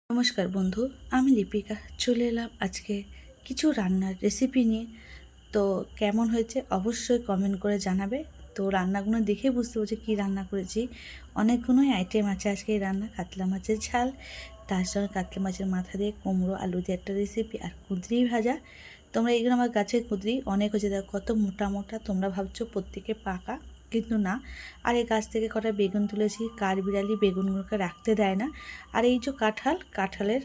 নমস্কার বন্ধু, আমি লিপিকা চলে এলাম আজকে কিছু রান্নার রেসিপি নিয়ে। তো কেমন হয়েছে অবশ্যই কমেন্ট করে জানাবে। তো রান্নাগুলো দেখে বুঝতে পারছি কী রান্না করেছি। অনেকগুলোই আইটেম আছে আজকে এই রান্না। কাতলা মাছের ঝাল, তার সঙ্গে কাতলা মাছের মাথা দিয়ে কুমড়ো আলু দিয়ে একটা রেসিপি, আর কুঁদরি ভাজা। তোমরা এগুলো আমার গাছের কুঁদরি অনেক হয়েছে, দেখো কত মোটা মোটা। তোমরা ভাবছো প্রত্যেকে পাকা, কিন্তু না। আর এই গাছ থেকে কটা বেগুন তুলেছি, কাঠবিড়ালি বেগুনগুলোকে রাখতে দেয় না। আর এই যে কাঁঠালের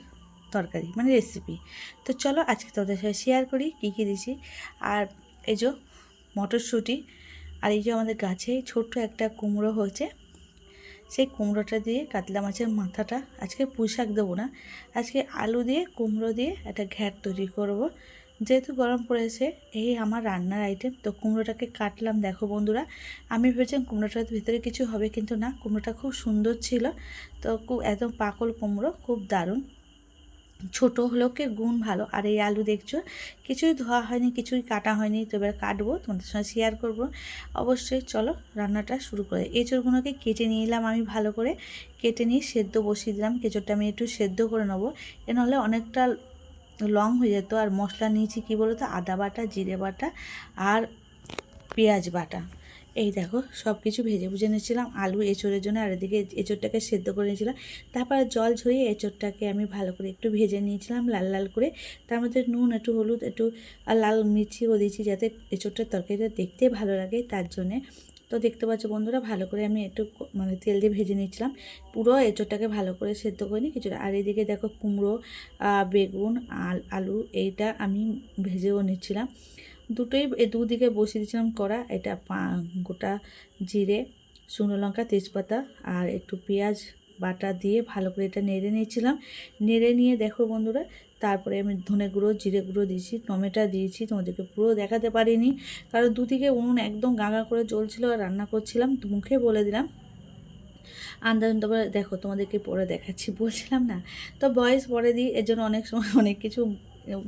তরকারি মানে রেসিপি। তো চলো আজকে তোদের সাথে শেয়ার করি কী কী দিছি। আর এই যে মটরশুঁটি, আর এই যে আমাদের গাছে ছোট্ট একটা কুমড়ো হয়েছে, সেই কুমড়োটা দিয়ে কাতলা মাছের মাথাটা, আজকে পুঁই শাক দেবো না, আজকে আলু দিয়ে কুমড়ো দিয়ে একটা ঘ্যাট তৈরি করব। যেহেতু গরম পড়েছে, এই আমার রান্নার আইটেম। তো কুমড়োটাকে কাটলাম, দেখো বন্ধুরা, আমি ভেবেছিলাম কুমড়োটার ভিতরে কিছু হবে, কিন্তু না, কুমড়োটা খুব সুন্দর ছিল। তো একদম পাকল কুমড়ো, খুব দারুণ। ছোটো হলেও কি গুণ ভালো। আর এই আলু দেখছো কিছুই ধোয়া হয়নি, কিছুই কাটা হয়নি। তো এবার কাটবো, তোমাদের সঙ্গে শেয়ার করব অবশ্যই। চলো রান্নাটা শুরু করে। এঁচড়গুলোকে কেটে নিয়ে এলাম আমি, ভালো করে কেটে নিয়ে সেদ্ধ বসিয়ে দিলাম। এঁচড়টা আমি একটু সেদ্ধ করে নেবো, এ নাহলে অনেকটা লং হয়ে যেত। আর মশলা নিয়েছি কী বলো তো, আদা বাটা, জিরে বাটা আর পেঁয়াজ বাটা। এই দেখো সব কিছু ভেজে ভুজে নিয়েছিলাম আলু এঁচড়ের জন্য, আর এদিকে এঁচড়টাকে সেদ্ধ করে নিয়েছিলাম। তারপর জল ঝরিয়ে এঁচড়টাকে আমি ভালো করে একটু ভেজে নিয়েছিলাম লাল লাল করে। তার মধ্যে নুন, একটু হলুদ, একটু লাল মির্চিও দিয়েছি, যাতে এঁচড়টার তরকারিটা দেখতে ভালো লাগে তার জন্যে। তো দেখতে পাচ্ছ বন্ধুরা, ভালো করে আমি একটু মানে তেল দিয়ে ভেজে নিচ্ছিলাম। পুরো এঁচড়টাকে ভালো করে সেদ্ধ করে নিই কিছুটা। আর এদিকে দেখো কুমড়ো, বেগুন, আলু এইটা আমি ভেজেও নিচ্ছিলাম। দুটোই দুদিকে বসিয়ে দিয়েছিলাম কড়া। এটা গোটা জিরে, শুকনো লঙ্কা, তেজপাতা আর একটু পেঁয়াজ বাটা দিয়ে ভালো করে এটা নেড়ে নিয়েছিলাম। নেড়ে নিয়ে দেখো বন্ধুরা, তারপরে আমি ধনে গুঁড়ো, জিরে গুঁড়ো দিয়েছি, টমেটো দিয়েছি। তোমাদেরকে পুরো দেখাতে পারিনি, কারণ দুদিকে উনুন একদম গাঁগা করে জ্বলছিল আর রান্না করছিলাম। মুখে বলে দিলাম আন্দাজ। তারপরে দেখো তোমাদেরকে পরে দেখাচ্ছি, বলছিলাম না তো ভয়েস পরে দিই, এর জন্য অনেক সময় অনেক কিছু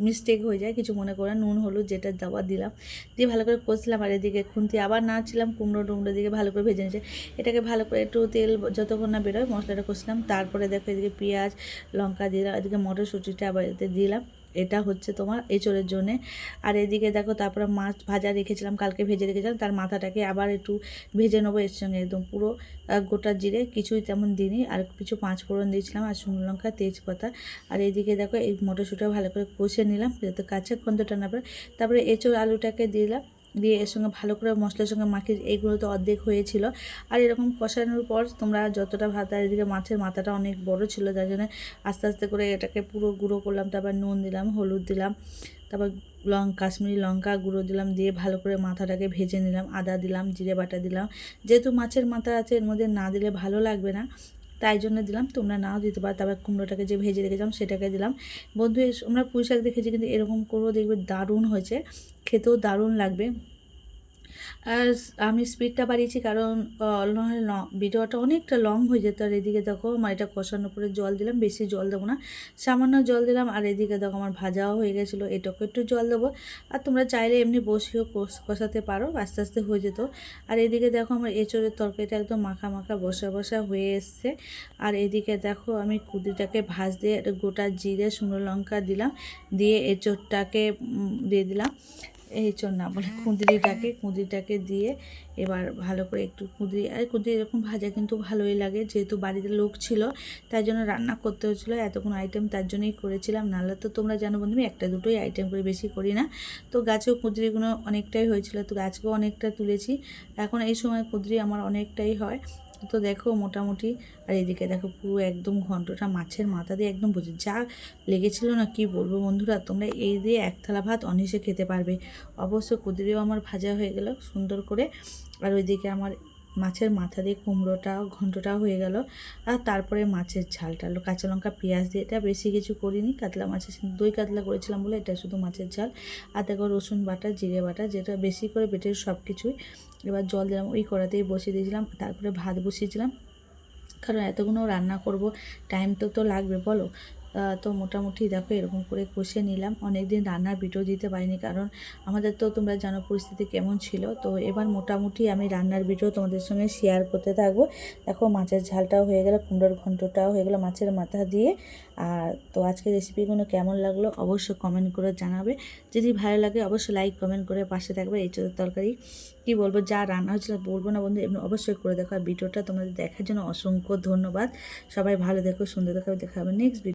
মিস্টেক হয়ে যায়, কিছু মনে করে। নুন হলুদ যেটা দেওয়া দিলাম, দিয়ে ভালো করে কষলাম। আর এদিকে খুন্তি আবার নাড়ছিলাম, কুমড়ো দিকে ভালো করে ভেজে নিয়েছে। এটাকে ভালো করে একটু তেল যতক্ষণ না বেরোয় মশলাটা কষলাম। তারপরে দেখো এদিকে পেঁয়াজ লঙ্কা দিলাম, এদিকে মটরশুঁটিটা আবার এতে দিলাম। এটা হচ্ছে তোমার এঁচড়ের জন্যে। আর এদিকে দেখো তারপরে মাছ ভাজা রেখেছিলাম, কালকে ভেজে রেখেছিলাম, তার মাথাটাকে আবার একটু ভেজে নেবো এর সঙ্গে। একদম পুরো গোটা জিরে কিছুই তেমন দিইনি, আর কিছু পাঁচ ফোড়ন দিয়েছিলাম, আর শুকনো লঙ্কা, তেজপাতা। আর এইদিকে দেখো এই মটরশুঁটিটা ভালো করে কষে নিলাম, যাতে কাঁচা গন্ধটা না পড়ে। তারপরে এঁচড় আলুটাকে দিলাম, দিয়ে এর সঙ্গে ভালো করে মশলার সঙ্গে মাখিয়ে, এইগুলো তো অর্ধেক হয়েছিল। আর এরকম কষানোর পর তোমরা যতটা ভাত, আর এদিকে মাছের মাথাটা অনেক বড় ছিল, যার জন্য আস্তে আস্তে করে এটাকে পুরো গুঁড়ো করলাম। তারপর নুন দিলাম, হলুদ দিলাম, তারপর কাশ্মীরি লঙ্কা গুঁড়ো দিলাম, দিয়ে ভালো করে মাথাটাকে ভেজে নিলাম। আদা দিলাম, জিরে বাটা দিলাম। যেহেতু মাছের মাথা আছে, এর মধ্যে না দিলে ভালো লাগবে না, তাই জন্য দিলাম, তোমরা নাও দিতে পারো। তারপর কুমড়োটাকে যে ভেজে রেখেছিলাম সেটাকে দিলাম। বন্ধু আমরা পুঁই শাক দেখেছি, কিন্তু এরকম করেও দেখবে দারুণ হয়েছে, খেতেও দারুণ লাগবে। আর আমি স্পিডটা বাড়িয়েছি, কারণ নাহলে ভিডিওটা অনেকটা লং হয়ে যেত। আর এদিকে দেখো আমার এটা কষানোর পরে জল দিলাম, বেশি জল দেবো না, সামান্য জল দিলাম। আর এদিকে দেখো আমার ভাজাও হয়ে গেছিলো, এটাকে একটু জল দেবো। আর তোমরা চাইলে এমনি বসিয়েও কষাতে পারো, আস্তে আস্তে হয়ে যেত। আর এদিকে দেখো আমার এঁচড়ের তরকারিটা একদম মাখা মাখা বসা বসা হয়ে এসছে। আর এদিকে দেখো আমি কুঁদরিটাকে ভাজ দিয়ে একটা গোটা জিরে শুকনো লঙ্কা দিলাম, দিয়ে এঁচড়টাকে দিয়ে দিলাম। এঁচড় না বলে কুঁদরিটাকে দিয়ে এবার ভালো করে একটু কুঁদরি এরকম ভাজা কিন্তু ভালোই লাগে। যেহেতু বাড়িতে লোক ছিল, তাই জন্য রান্না করতে হচ্ছিলো, এতক্ষণ আইটেম তার জন্যই করেছিলাম। নাহলে তো তোমরা জানো বন্ধু, আমি একটা দুটোই আইটেম করে, বেশি করি না। তো গাছেও কুঁদরিগুলো অনেকটাই হয়েছিল, তো গাছকেও অনেকটা তুলেছি। এখন এই সময় কুঁদরি আমার অনেকটাই হয়, তো দেখো মোটামুটি। আর এদিকে দেখো পুরো একদম ঘন্টটা মাছের মাথা দিয়ে একদম বুঝে যা লেগেছিল না, কি বলবো বন্ধুরা। তোমরা এই দিয়ে এক থালা ভাত অনিশে খেতে পারবে। অবশ্য কুঁদরিও আমার ভাজা হয়ে গেল সুন্দর করে। আর ওইদিকে আমার মাছের মাথা দিয়ে কুমড়োটাও ঘন্টটাও হয়ে গেল। আর তারপরে মাছের ঝালটা, কাঁচা লঙ্কা পেঁয়াজ দিয়ে, এটা বেশি কিছু করিনি, কাতলা মাছের দই কাতলা করেছিলাম বলে এটা শুধু মাছের ঝাল। আর দেখো রসুন বাটা, জিরে বাটা, যেটা বেশি করে বেটে সব কিছুই। এবার জল দিলাম, ওই কড়াতেই বসিয়ে দিয়েছিলাম। তারপরে ভাত বসিয়েছিলাম, কারণ এতগুলো রান্না করব, টাইম তো লাগবে বলো। তো মোটামুটি দেখো এরকম করে কষে নিলাম। অনেক দিন রান্নার ভিডিও দিতে পারিনি, কারণ আমাদের তো তোমরা জানো পরিস্থিতি কেমন ছিল। তো এবার মোটামুটি আমি রান্নার ভিডিও তোমাদের সঙ্গে শেয়ার করতে থাকবো। দেখো মাছের ঝালটাও হয়ে গেল, কুমড়োর ঘন্টটাও হয়ে গেল মাছের মাথা দিয়ে। আর তো আজকের রেসিপিগুলো কেমন লাগলো অবশ্যই কমেন্ট করে জানাবে। যদি ভালো লাগে অবশ্যই লাইক কমেন্ট করে পাশে থাকবে। এই তরকারি কি বলবো, যা রান্না হয়েছিল বলবো না বন্ধু, এমনি অবশ্যই করে দেখো। আর ভিডিওটা তোমাদের দেখার জন্য অসংখ্য ধন্যবাদ। সবাই ভালো দেখো, সুন্দর দেখো, দেখা হবে নেক্সট ভিডিও।